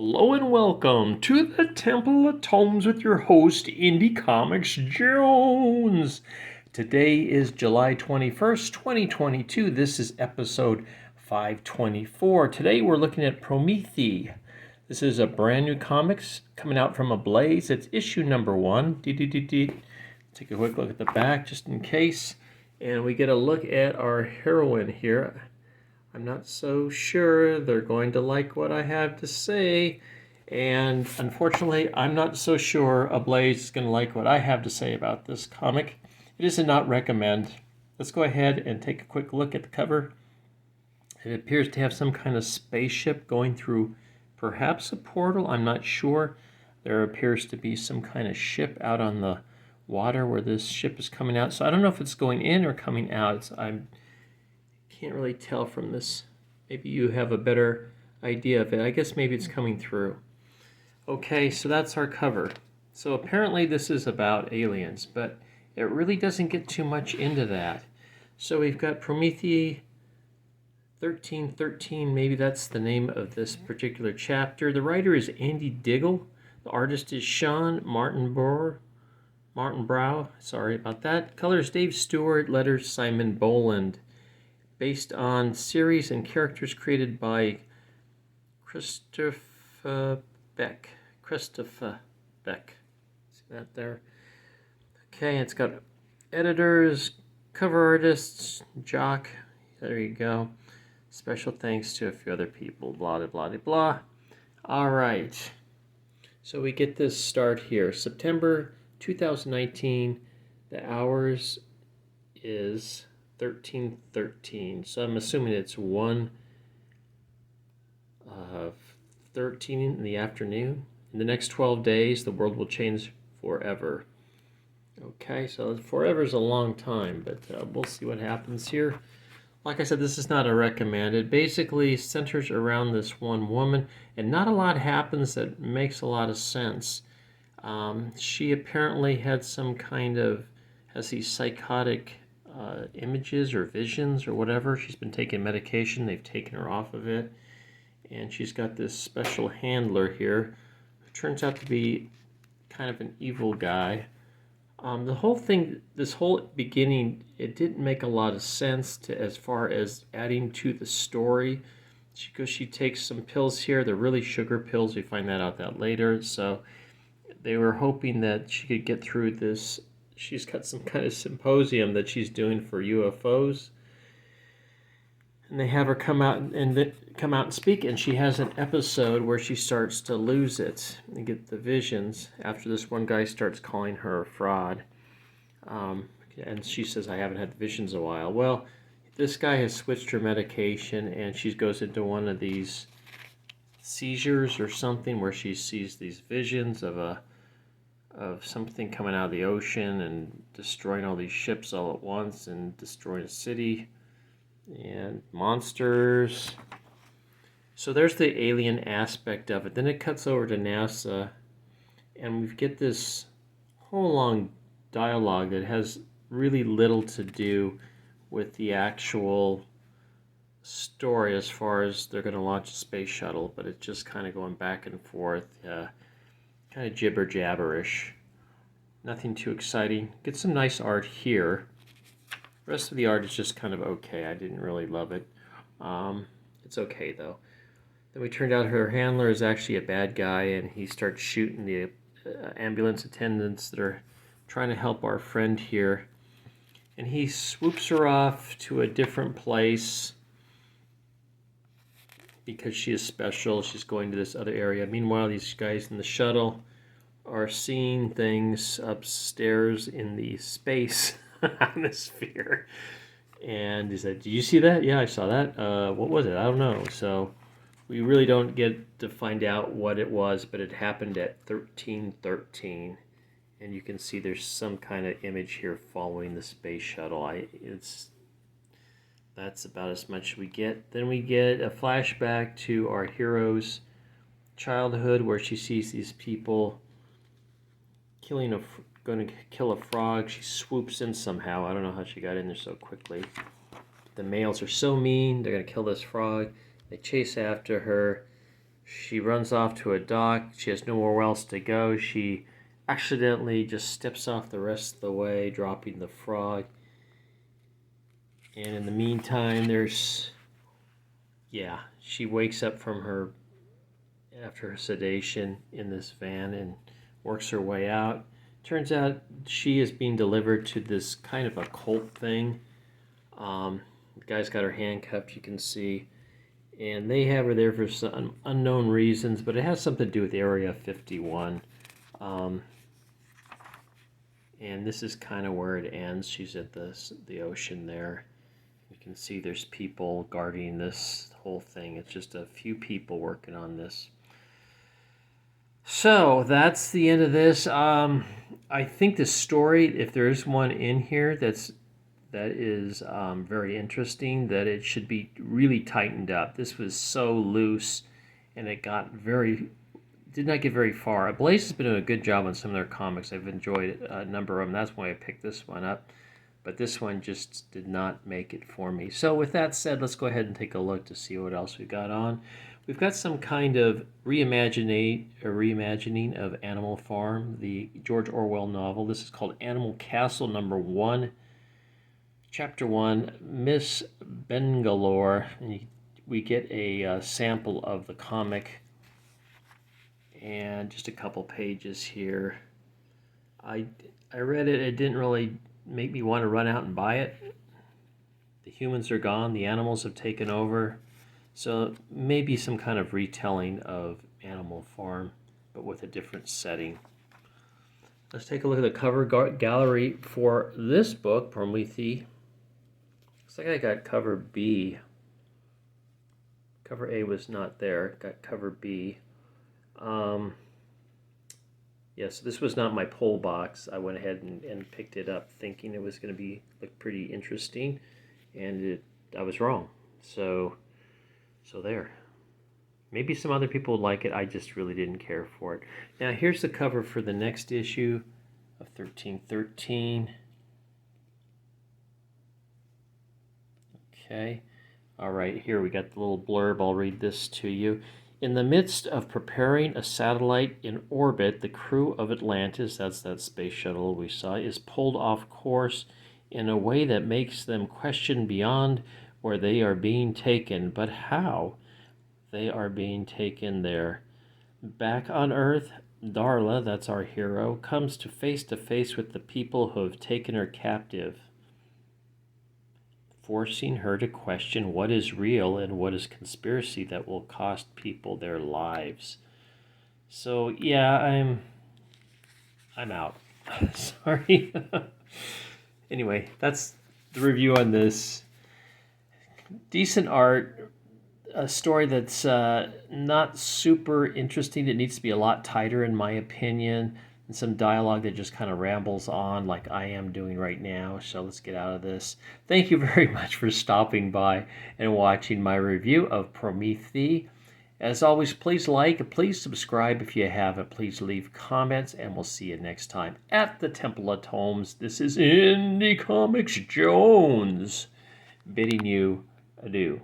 Hello and welcome to the Temple of Tomes with your host, Indie Comics Jones. Today is July 21st, 2022. This is episode 524. Today we're looking at Promethee. This is a brand new comics coming out from Ablaze. It's issue number 1. Take a quick look at the back just in case. And we get a look at our heroine here. I'm not so sure they're going to like what I have to say. And unfortunately, I'm not so sure Ablaze is going to like what I have to say about this comic. It is a not recommend. Let's go ahead and take a quick look at the cover. It appears to have some kind of spaceship going through perhaps a portal. I'm not sure. There appears to be some kind of ship out on the water where this ship is coming out. So I don't know if it's going in or coming out. I can't really tell from this. Maybe you have a better idea of it. I guess maybe it's coming through. Okay, so that's our cover. So apparently this is about aliens, but it really doesn't get too much into that. So we've got Promethee 1313, maybe that's the name of this particular chapter. The writer is Andy Diggle. The artist is Sean Martin Brow. Sorry about that. Colors Dave Stewart. Letters Simon Boland. Based on series and characters created by Christopher Beck. See that there? Okay, it's got editors, cover artists, Jock. There you go. Special thanks to a few other people. Blah, blah, blah, blah. All right. So we get this start here. September 2019. The hours is 13:13. So I'm assuming it's 1:13 in the afternoon. In the next 12 days, the world will change forever. Okay, so forever is a long time, but we'll see what happens here. Like I said, this is not a recommended. Basically, centers around this one woman, and not a lot happens that makes a lot of sense. She apparently had some kind of, has these psychotic images or visions or whatever. She's been taking medication. They've taken her off of it. And she's got this special handler here who turns out to be kind of an evil guy. The whole thing, this whole beginning, it didn't make a lot of sense as far as adding to the story. She takes some pills here. They're really sugar pills. We find that out later. So they were hoping that she could get through this. She's got some kind of symposium that she's doing for UFOs. And they have her come out and speak, and she has an episode where she starts to lose it and get the visions after this one guy starts calling her a fraud. And she says, I haven't had visions in a while. Well, this guy has switched her medication, and she goes into one of these seizures or something where she sees these visions of something coming out of the ocean and destroying all these ships all at once and destroying a city and monsters. So there's the alien aspect of it. Then it cuts over to NASA, and we get this whole long dialogue that has really little to do with the actual story as far as they're going to launch a space shuttle, but it's just kind of going back and forth, kind of jibber jabberish. Nothing too exciting. Get some nice art here. The rest of the art is just kind of okay. I didn't really love it. It's okay though. Then we turned out her handler is actually a bad guy, and he starts shooting the ambulance attendants that are trying to help our friend here. And he swoops her off to a different place because she is special. She's going to this other area. Meanwhile, these guys in the shuttle are seeing things upstairs in the space atmosphere. And he said, did you see that? Yeah, I saw that. What was it? I don't know. So we really don't get to find out what it was, but it happened at 1313. And you can see there's some kind of image here following the space shuttle. That's about as much as we get. Then we get a flashback to our hero's childhood where she sees these people going to kill a frog. She swoops in somehow. I don't know how she got in there so quickly. The males are so mean. They're going to kill this frog. They chase after her. She runs off to a dock. She has nowhere else to go. She accidentally just steps off the rest of the way, dropping the frog. And in the meantime, she wakes up from her, after her sedation in this van and works her way out. Turns out she is being delivered to this kind of a cult thing. The guy's got her handcuffed, you can see. And they have her there for some unknown reasons, but it has something to do with Area 51. And this is kind of where it ends. She's at the ocean there. You can see there's people guarding this whole thing. It's just a few people working on this. So that's the end of this. I think the story, if there is one in here that is very interesting, that it should be really tightened up. This was so loose, and it did not get very far. Ablaze has been doing a good job on some of their comics. I've enjoyed a number of them. That's why I picked this one up. But this one just did not make it for me. So with that said, let's go ahead and take a look to see what else we've got on. We've got some kind of reimagining of Animal Farm, the George Orwell novel. This is called Animal Castle #1, Chapter 1, Miss Bangalore. And we get a sample of the comic and just a couple pages here. I read it. It didn't really make me want to run out and buy it. The humans are gone. The animals have taken over. So maybe some kind of retelling of Animal Farm, but with a different setting. Let's take a look at the cover gallery for this book, Promethee. Looks like I got cover B. Cover A was not there. Got cover B. Yes, this was not my pull box. I went ahead and picked it up thinking it was going to look pretty interesting, and I was wrong. So there. Maybe some other people would like it. I just really didn't care for it. Now here's the cover for the next issue of 1313. Okay. All right, here we got the little blurb. I'll read this to you. In the midst of preparing a satellite in orbit, the crew of Atlantis, that's that space shuttle we saw, is pulled off course in a way that makes them question beyond where they are being taken, but how they are being taken there. Back on Earth, Darla, that's our hero, comes to face with the people who have taken her captive, forcing her to question what is real and what is conspiracy that will cost people their lives. So yeah, I'm out. Sorry. Anyway, that's the review on this. Decent art, a story that's not super interesting. It needs to be a lot tighter in my opinion, and some dialogue that just kind of rambles on like I am doing right now. So let's get out of this. Thank you very much for stopping by and watching my review of Promethee. As always, please like, please subscribe if you haven't. Please leave comments, and we'll see you next time at the Temple of Tomes. This is Indie Comics Jones bidding you adieu.